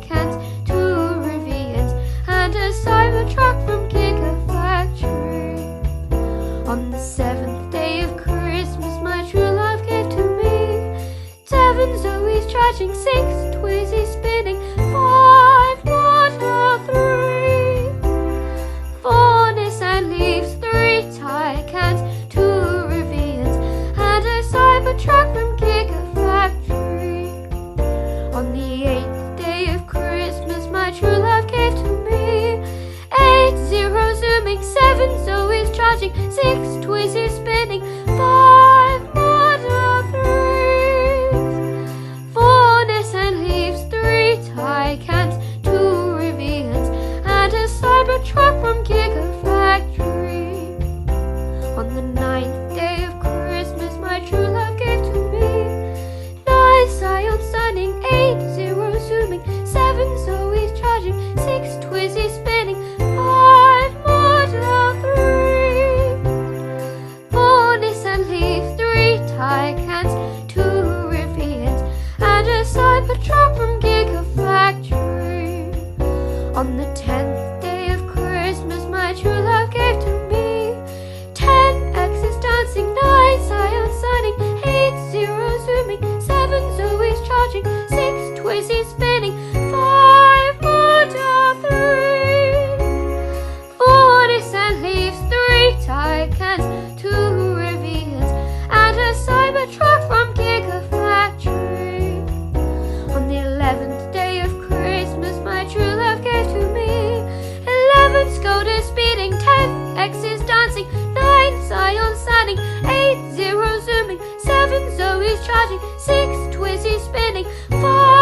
Tycans, 2 Rivians, and a Cybertruck from Gigafactory. On the 7th day of Christmas, my true love gave to me 7 Zoes charging, 6 Twizzys spinning, 5 Model 3, 4 Nissan Leafs, 3 Tycans, 2 Rivians, and a Cybertruck from Gigafactory. On the 8th day of Christmas, my true love gave to me 8 zeros zooming, 7 Zoes charging, 6 Twizzys spinning, 5 Model 3s, 4 Nissan Leafs, 3 Tycans, 2 Rivians, and a Cybertruck from Gigafactory. On the 9th day of Christmas, my true love gave to me 9 Scion sunning, 8 zeros zooming, 7 Zoes charging, 6 Twizzys spinning, 5 Model 3, 4 Nissan Leafs, 3 Tycans, 2 Rivians, and a Cybertruck from Gigafactory. On the 10th day of Christmas, my true love gave to me 10 X's dancing, 9 Scion sunning, 8 zeros zooming, 7 Zoes charging, 6 Twizzys spinning, 5 Model 3, 4 Nissan Leafs, 3 Tycans, 2 Rivians, and a Cybertruck from Gigafactory. On the 11th day of Christmas, my true love gave to me 11 Skodas speeding, 10 X's dancing, 9 Scion sunning, 8 zeros zooming, 7 Zoes charging, 6 Twizzys spinning, 5